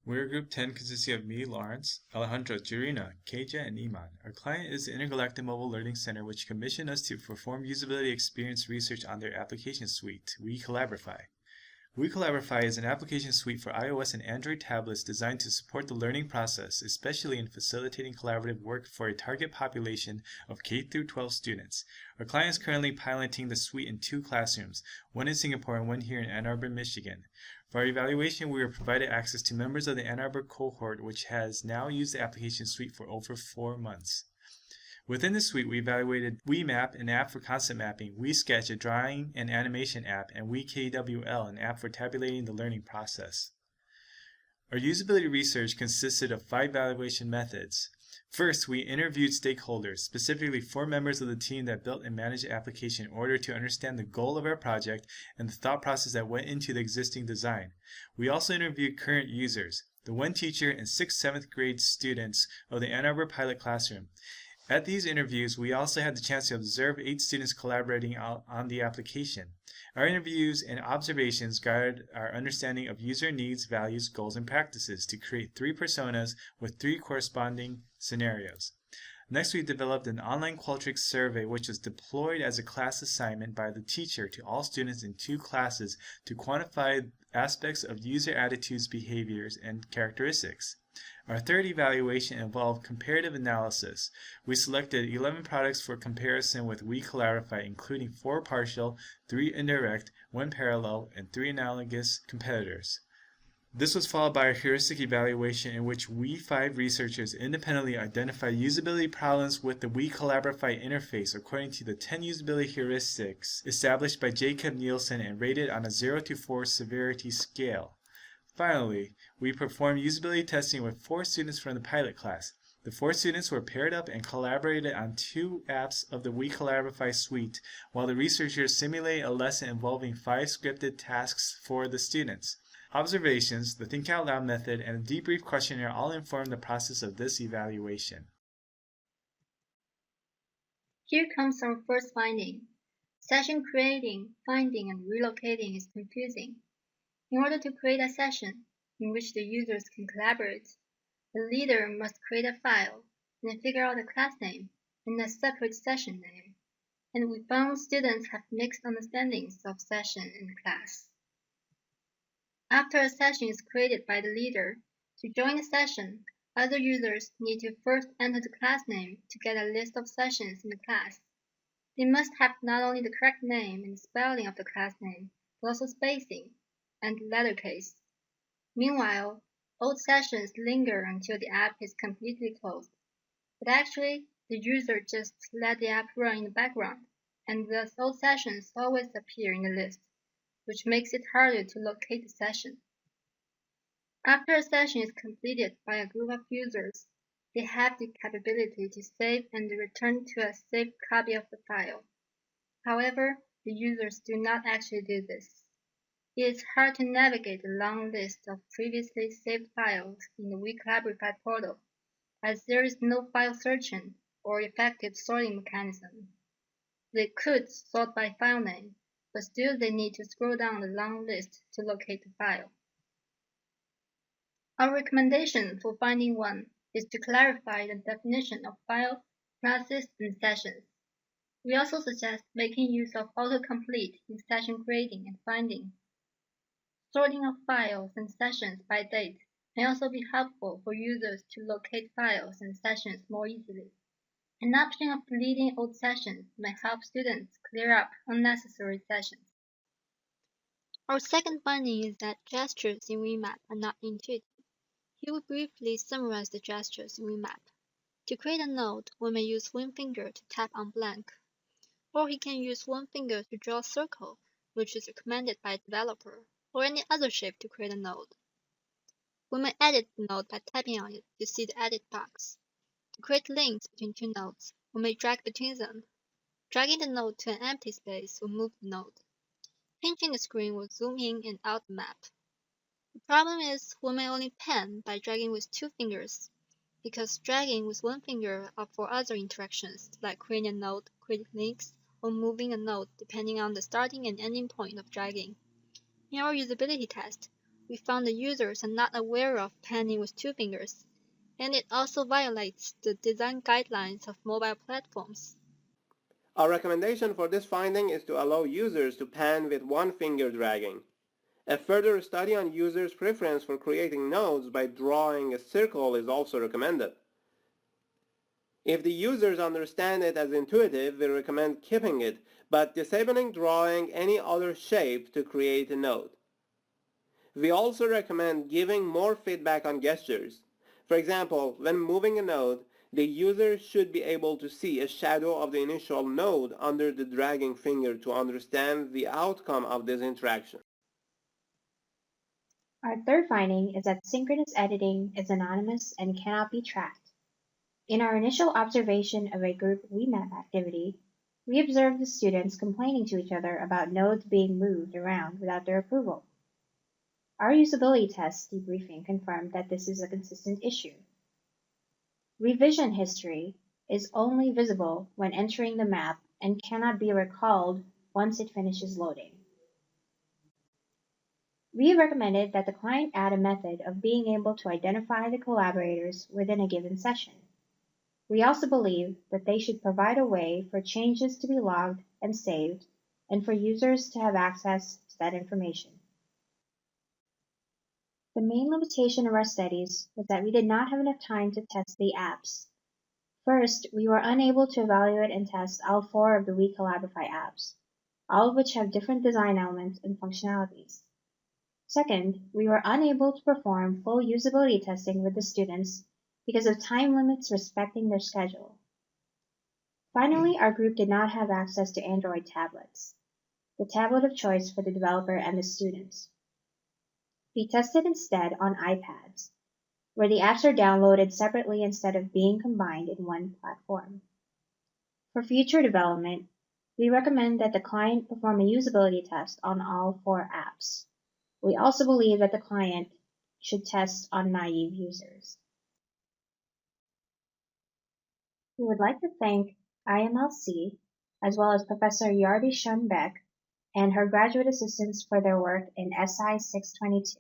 We're Group 10 consisting of me, Lawrence, Alejandro, Jirina, Keja, and Iman. Our client is the Intergalactic Mobile Learning Center, which commissioned us to perform usability experience research on their application suite, WeCollaborify. WeCollaborify is an application suite for iOS and Android tablets designed to support the learning process, especially in facilitating collaborative work for a target population of K-12 students. Our client is currently piloting the suite in 2 classrooms, one in Singapore and one here in Ann Arbor, Michigan. For our evaluation, we were provided access to members of the Ann Arbor cohort, which has now used the application suite for over 4 months. Within the suite, we evaluated WeMap, an app for concept mapping, WeSketch, a drawing and animation app, and WeKWL, an app for tabulating the learning process. Our usability research consisted of 5 evaluation methods. First, we interviewed stakeholders, specifically 4 members of the team that built and managed the application in order to understand the goal of our project and the thought process that went into the existing design. We also interviewed current users, the 1 teacher and 6th, 7th grade students of the Ann Arbor pilot classroom. At these interviews, we also had the chance to observe 8 students collaborating on the application. Our interviews and observations guided our understanding of user needs, values, goals, and practices to create 3 personas with 3 corresponding scenarios. Next, we developed an online Qualtrics survey which was deployed as a class assignment by the teacher to all students in 2 classes to quantify aspects of user attitudes, behaviors, and characteristics. Our third evaluation involved comparative analysis. We selected 11 products for comparison with WeCollaborify, including 4 partial, 3 indirect, 1 parallel, and 3 analogous competitors. This was followed by a heuristic evaluation in which we 5 researchers independently identified usability problems with the WeCollaborify interface according to the 10 usability heuristics established by Jacob Nielsen and rated on a 0 to 4 severity scale. Finally, we performed usability testing with 4 students from the pilot class. The 4 students were paired up and collaborated on 2 apps of the WeCollaborify suite, while the researchers simulated a lesson involving 5 scripted tasks for the students. Observations, the Think Out Loud method, and a debrief questionnaire all informed the process of this evaluation. Here comes our first finding. Session creating, finding, and relocating is confusing. In order to create a session in which the users can collaborate, the leader must create a file and figure out a class name and a separate session name. And we found students have mixed understandings of session and class. After a session is created by the leader, to join the session, other users need to first enter the class name to get a list of sessions in the class. They must have not only the correct name and spelling of the class name, but also spacing and letter case. Meanwhile, old sessions linger until the app is completely closed. But actually, the user just let the app run in the background, and thus old sessions always appear in the list, which makes it harder to locate the session. After a session is completed by a group of users, they have the capability to save and return to a saved copy of the file. However, the users do not actually do this. It is hard to navigate the long list of previously saved files in the WeCollaborify portal, as there is no file searching or effective sorting mechanism. They could sort by file name, but still they need to scroll down the long list to locate the file. Our recommendation for finding one is to clarify the definition of file, classes, and sessions. We also suggest making use of autocomplete in session creating and finding. Sorting of files and sessions by date may also be helpful for users to locate files and sessions more easily. An option of deleting old sessions may help students clear up unnecessary sessions. Our second finding is that gestures in WeMap are not intuitive. Here we briefly summarize the gestures in WeMap. To create a node, one may use one finger to tap on blank, or he can use one finger to draw a circle, which is recommended by a developer, or any other shape to create a node. We may edit the node by tapping on it to see the edit box. To create links between 2 nodes, we may drag between them. Dragging the node to an empty space will move the node. Pinching the screen will zoom in and out the map. The problem is we may only pan by dragging with 2 fingers, because dragging with 1 finger are for other interactions like creating a node, creating links, or moving a node depending on the starting and ending point of dragging. In our usability test, we found the users are not aware of panning with two fingers, and it also violates the design guidelines of mobile platforms. Our recommendation for this finding is to allow users to pan with one finger dragging. A further study on users' preference for creating nodes by drawing a circle is also recommended. If the users understand it as intuitive, we recommend keeping it, but disabling drawing any other shape to create a node. We also recommend giving more feedback on gestures. For example, when moving a node, the user should be able to see a shadow of the initial node under the dragging finger to understand the outcome of this interaction. Our third finding is that synchronous editing is anonymous and cannot be tracked. In our initial observation of a group WeMap activity, we observed the students complaining to each other about nodes being moved around without their approval. Our usability test debriefing confirmed that this is a consistent issue. Revision history is only visible when entering the map and cannot be recalled once it finishes loading. We recommended that the client add a method of being able to identify the collaborators within a given session. We also believe that they should provide a way for changes to be logged and saved, and for users to have access to that information. The main limitation of our studies was that we did not have enough time to test the apps. First, we were unable to evaluate and test all 4 of the WeCollaborify apps, all of which have different design elements and functionalities. Second, we were unable to perform full usability testing with the students because of time limits respecting their schedule. Finally, our group did not have access to Android tablets, the tablet of choice for the developer and the students. We tested instead on iPads, where the apps are downloaded separately instead of being combined in one platform. For future development, we recommend that the client perform a usability test on all 4 apps. We also believe that the client should test on naive users. We would like to thank IMLC, as well as Professor Yardi Schoenbeck and her graduate assistants for their work in SI 622.